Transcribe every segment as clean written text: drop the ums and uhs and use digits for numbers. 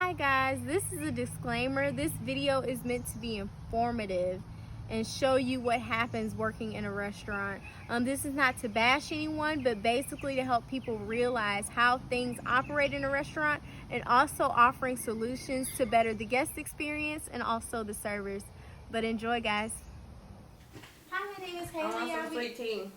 Hi guys, this is a disclaimer. This video is meant to be informative and show you what happens working in a restaurant. This is not to bash anyone, but basically to help people realize how things operate in a restaurant and also offering solutions to better the guest experience and also the servers. But enjoy, guys. Hi, my name is Haley.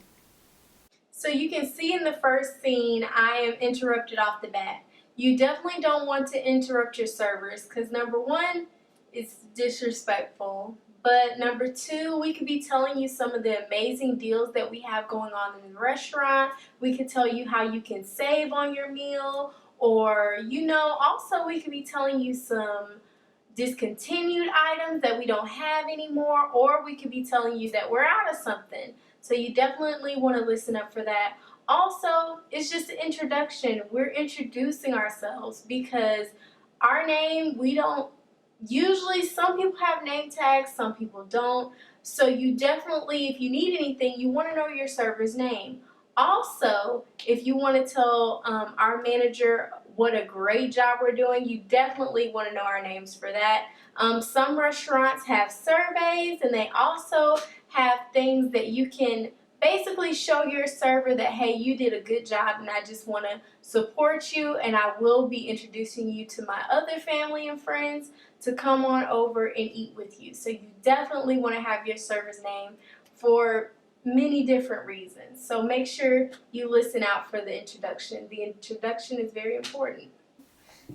So you can see in the first scene, I am interrupted off the bat. You definitely don't want to interrupt your servers because number one, it's disrespectful. But number two, we could be telling you some of the amazing deals that we have going on in the restaurant. We could tell you how you can save on your meal, or also we could be telling you some discontinued items that we don't have anymore, or we could be telling you that we're out of something. So you definitely want to listen up for that. Also, it's just an introduction. We're introducing ourselves because our name, usually some people have name tags, some people don't. So you definitely, if you need anything, you want to know your server's name. Also, if you want to tell our manager what a great job we're doing, you definitely want to know our names for that. Some restaurants have surveys, and they also have things that you can basically show your server that, hey, you did a good job and I just want to support you, and I will be introducing you to my other family and friends to come on over and eat with you. So you definitely want to have your server's name for many different reasons. So make sure you listen out for the introduction. The introduction is very important.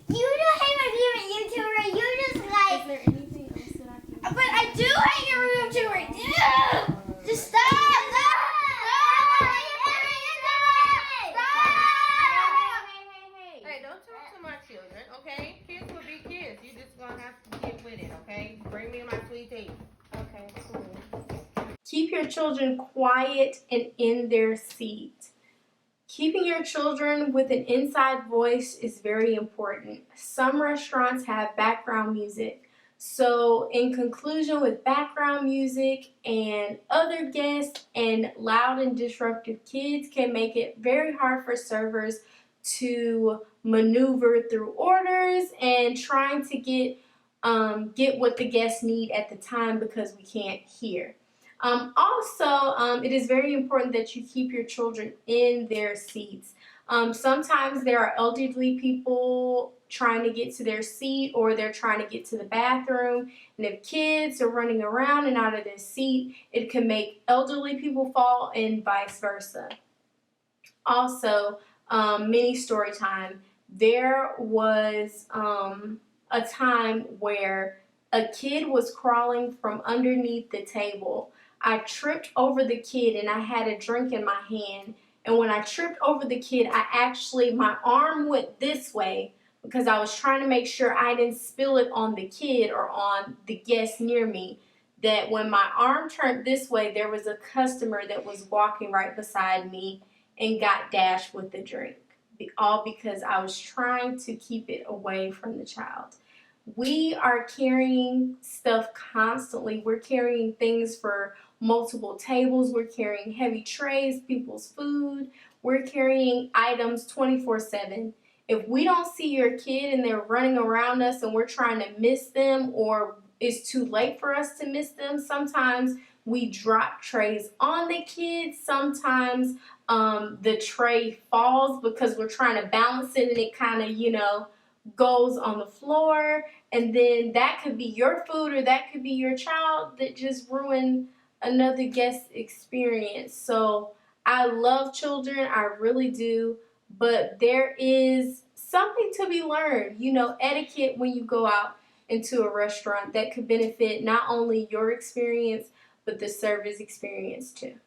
You don't hate my favorite YouTuber. You just like. Is there anything else that I can? But I do hate your YouTuber. Dude, just stop. Stop. Hey, don't talk to my children, okay? Kids will be kids. You just gonna have to get with it, okay? Bring me my sweet tea. Okay, cool. Keep your children quiet and in their seat. Keeping your children with an inside voice is very important. Some restaurants have background music. So in conclusion, with background music and other guests and loud and disruptive kids can make it very hard for servers to maneuver through orders and trying to get what the guests need at the time because we can't hear. It is very important that you keep your children in their seats. Sometimes there are elderly people trying to get to their seat, or they're trying to get to the bathroom, and if kids are running around and out of their seat, it can make elderly people fall and vice versa. Also, mini story time. There was a time where a kid was crawling from underneath the table. I tripped over the kid and I had a drink in my hand. And when I tripped over the kid, my arm went this way because I was trying to make sure I didn't spill it on the kid or on the guest near me. That when my arm turned this way, there was a customer that was walking right beside me and got dashed with the drink. All because I was trying to keep it away from the child. We are carrying stuff constantly. We're carrying things for multiple tables. We're carrying heavy trays, people's food. We're carrying items 24/7. If we don't see your kid and they're running around us and we're trying to miss them, or it's too late for us to miss them, sometimes we drop trays on the kids. Sometimes the tray falls because we're trying to balance it and it kind of, goes on the floor, and then that could be your food or that could be your child that just ruined another guest experience. So I love children, I really do, but there is something to be learned, etiquette when you go out into a restaurant that could benefit not only your experience but the service experience too.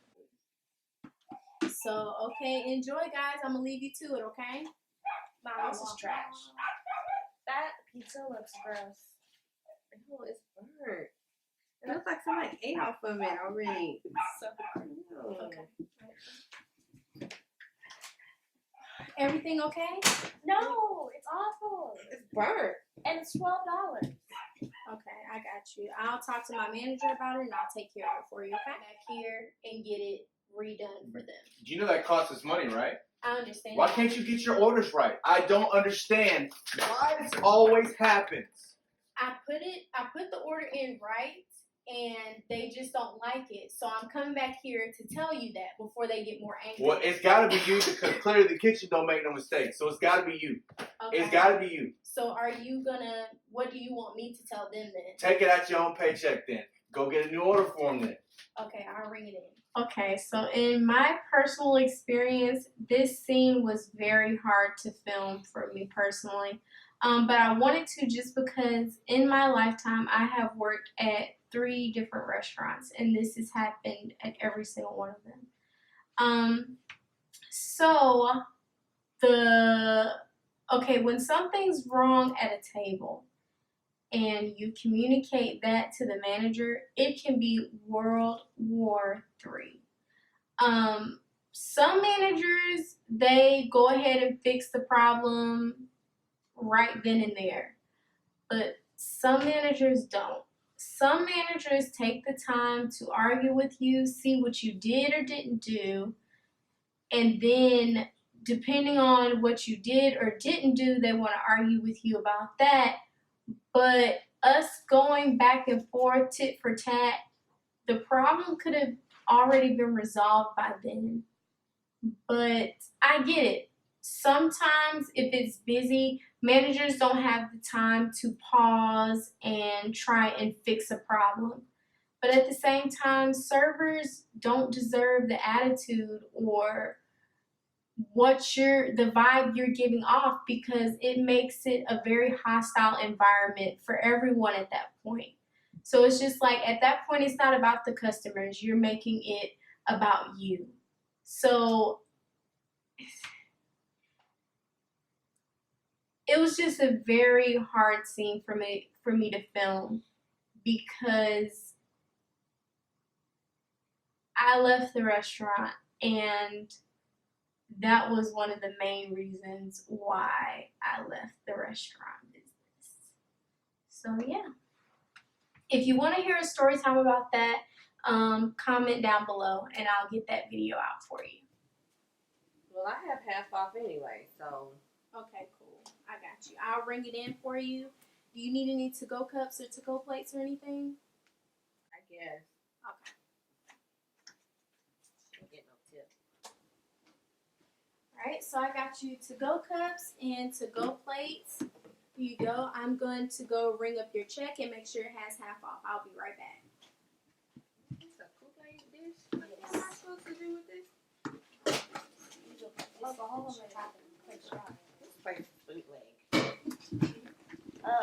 So, okay, enjoy, guys. I'm gonna leave you to it, okay? Mom, this is trash. That pizza looks gross. No, it's burnt. It looks like somebody ate off of it already. So, Okay. Everything okay? No, it's awful. it's burnt. And it's $12. Okay, I got you. I'll talk to my manager about it and I'll take care of it for you, okay? Back here and get it redone for them. You know that costs us money, right? I understand. Why can't you get your orders right? I don't understand why this always happens. I put the order in right, and they just don't like it. So I'm coming back here to tell you that before they get more angry. Well, it's got to be you because clearly the kitchen don't make no mistakes. So it's got to be you. Okay. It's got to be you. So are you gonna? What do you want me to tell them then? Take it out your own paycheck then. Go get a new order form then. Okay, I'll ring it in. Okay, so in my personal experience, this scene was very hard to film for me personally. But I wanted to just because in my lifetime I have worked at 3 different restaurants, and this has happened at every single one of them. So when something's wrong at a table and you communicate that to the manager, it can be World War III. Some managers, they go ahead and fix the problem right then and there, but some managers don't. Some managers take the time to argue with you, see what you did or didn't do, and then depending on what you did or didn't do, they want to argue with you about that. But us going back and forth, tit for tat, the problem could have already been resolved by then. But I get it. Sometimes if it's busy, managers don't have the time to pause and try and fix a problem. But at the same time, servers don't deserve the attitude or the vibe you're giving off, because it makes it a very hostile environment for everyone at that point. So it's just like at that point, it's not about the customers. You're making it about you. So it was just a very hard scene for me to film, because I left the restaurant, and that was one of the main reasons why I left the restaurant business. So yeah, if you want to hear a story time about that, comment down below and I'll get that video out for you. Well, I have half off anyway, so. Okay, cool. I got you. I'll ring it in for you. Do you need any to-go cups or to-go plates or anything? I guess. Okay. Don't get no tip. Alright, so I got you to-go cups and to-go plates. Here you go. I'm going to go ring up your check and make sure it has half off. I'll be right back. It's a Kool-Aid dish? What am I supposed to do with this? This place is bootleg.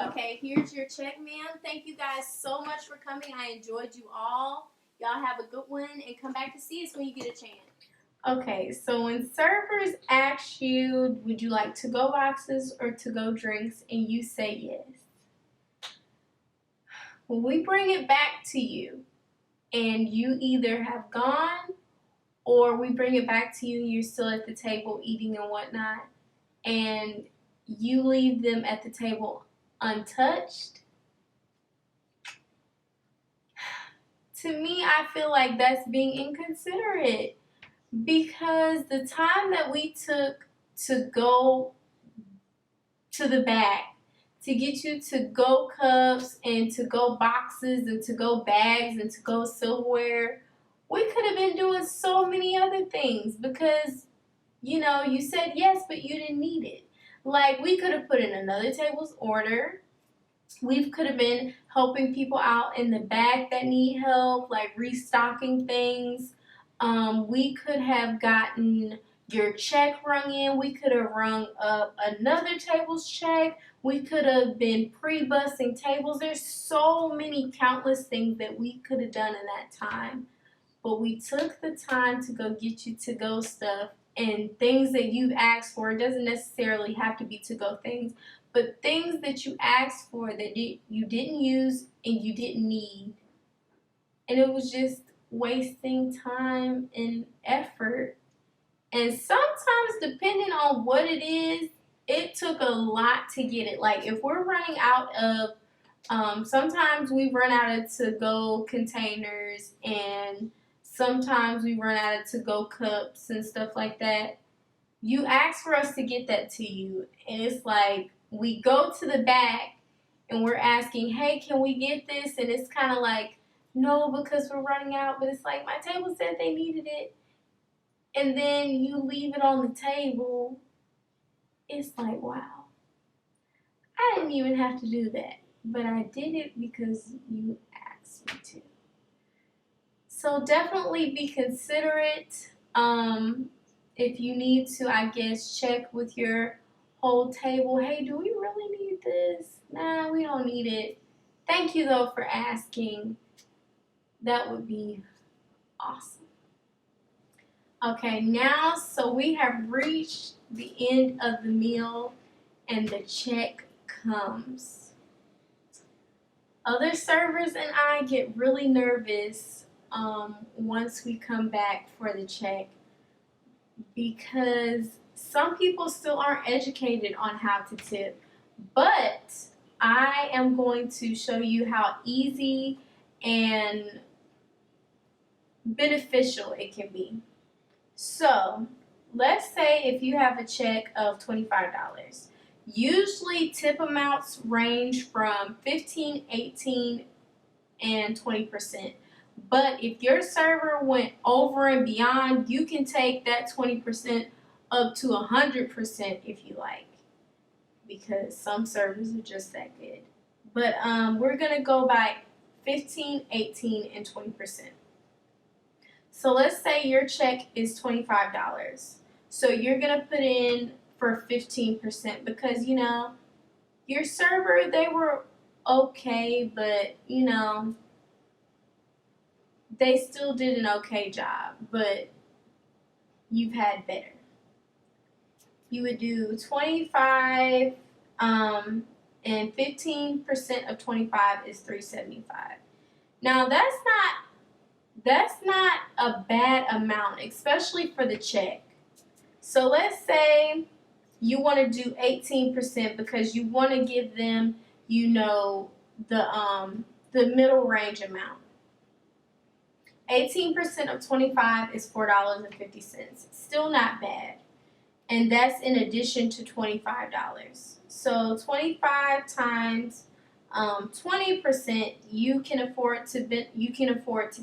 Okay, here's your check, ma'am. Thank you guys so much for coming. I enjoyed you all. Y'all have a good one and come back to see us when you get a chance. Okay, so when servers ask you, would you like to-go boxes or to-go drinks, and you say yes, when we bring it back to you and you either have gone or we bring it back to you and you're still at the table eating and whatnot, and you leave them at the table untouched, to me, I feel like that's being inconsiderate, because the time that we took to go to the back to get you to-go cups and to-go boxes and to-go bags and to-go silverware, we could have been doing so many other things, because, you know, you said yes, but you didn't need it. Like, we could have put in another table's order. We could have been helping people out in the back that need help, like restocking things. We could have gotten your check rung in. We could have rung up another table's check. We could have been pre-bussing tables. There's so many countless things that we could have done in that time. But we took the time to go get you to-go stuff and things that you've asked for. It doesn't necessarily have to be to-go things, but things that you asked for that you didn't use and you didn't need. And it was just wasting time and effort. And sometimes, depending on what it is, it took a lot to get it. Like, if we're running out of, sometimes we run out of to-go containers, and sometimes we run out of to-go cups and stuff like that. you ask for us to get that to you, and it's like we go to the back and we're asking, hey, can we get this? And it's kind of like, no, because we're running out. But it's like, my table said they needed it. And then you leave it on the table. It's like, wow, I didn't even have to do that. But I did it because you asked me to. So definitely be considerate. If you need to, I guess, check with your whole table. Hey, do we really need this? Nah, we don't need it. Thank you, though, for asking. That would be awesome. Okay, now, so we have reached the end of the meal, and the check comes. Other servers and I get really nervous once we come back for the check, because some people still aren't educated on how to tip, but I am going to show you how easy and beneficial it can be. So let's say if you have a check of $25, usually tip amounts range from 15, 18, and 20%. But if your server went over and beyond, you can take that 20% up to 100% if you like, because some servers are just that good. But we're going to go by 15, 18, and 20%. So let's say your check is $25. So you're going to put in for 15% because, your server, they were okay, but, they still did an okay job, but you've had better. You would do 25, and 15% of 25 is $3.75. Now that's not a bad amount, especially for the check. So let's say you want to do 18% because you want to give them, the middle range amount. 18% of 25 is $4.50. Still not bad. And that's in addition to $25. So 25 times 20%, you can afford to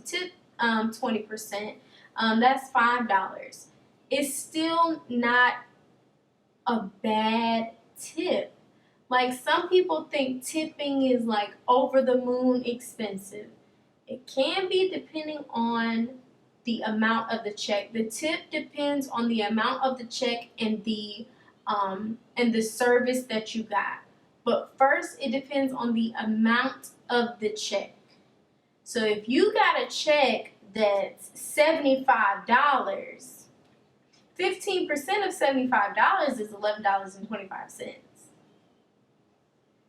tip 20%. That's $5. It's still not a bad tip. Like, some people think tipping is like over the moon expensive. It can be depending on the amount of the check. The tip depends on the amount of the check and the service that you got. But first, it depends on the amount of the check. So if you got a check that's $75, 15% of $75 is $11.25.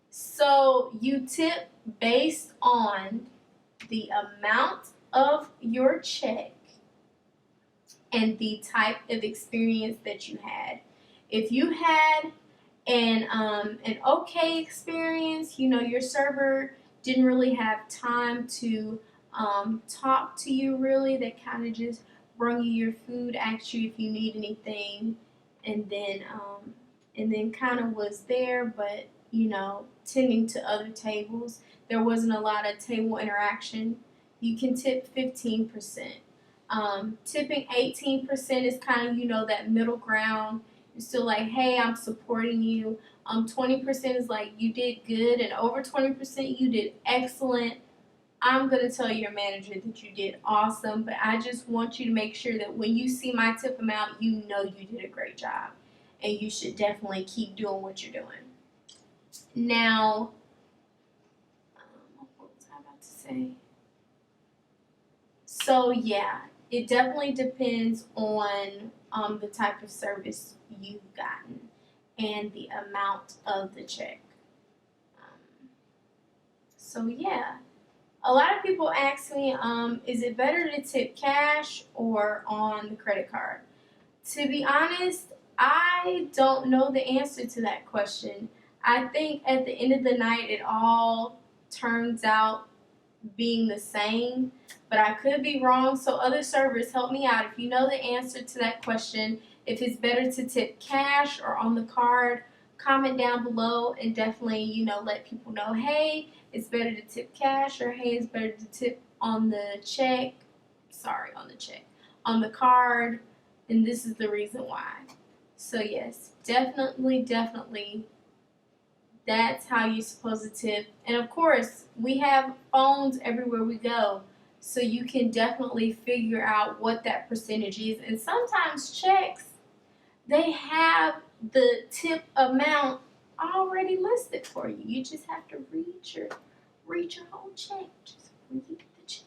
So you tip based on the amount of your check and the type of experience that you had. If you had an okay experience, your server didn't really have time to talk to you really. They kind of just bring you your food, asked you if you need anything, and then kind of was there, but tending to other tables. There wasn't a lot of table interaction. You can tip 15%. Tipping 18% is kind of, that middle ground. You're still like, hey, I'm supporting you. 20% is like, you did good, and over 20%, you did excellent. I'm going to tell your manager that you did awesome, but I just want you to make sure that when you see my tip amount, you know you did a great job, and you should definitely keep doing what you're doing. Now, what was I about to say? So yeah, it definitely depends on the type of service you've gotten and the amount of the check. So yeah, a lot of people ask me, is it better to tip cash or on the credit card? To be honest, I don't know the answer to that question. I think at the end of the night, it all turns out being the same, but I could be wrong. So other servers, help me out. If you know the answer to that question, If it's better to tip cash or on the card, comment down below and definitely, let people know, hey, it's better to tip cash, or hey, it's better to tip on the check. On the card, and this is the reason why. So yes, definitely, that's how you're supposed to tip. And of course, we have phones everywhere we go, so you can definitely figure out what that percentage is. And sometimes checks, they have the tip amount already listed for you. You just have to read your whole check. Just read the check.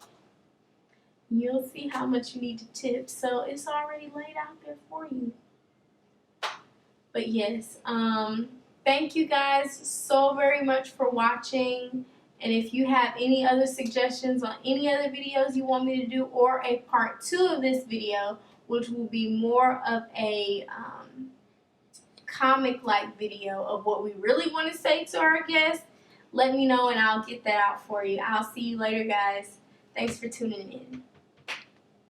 You'll see how much you need to tip. So it's already laid out there for you. But yes, thank you guys so very much for watching. And if you have any other suggestions on any other videos you want me to do, or a part 2 of this video, which will be more of a comic-like video of what we really want to say to our guests, let me know and I'll get that out for you. I'll see you later, guys. Thanks for tuning in.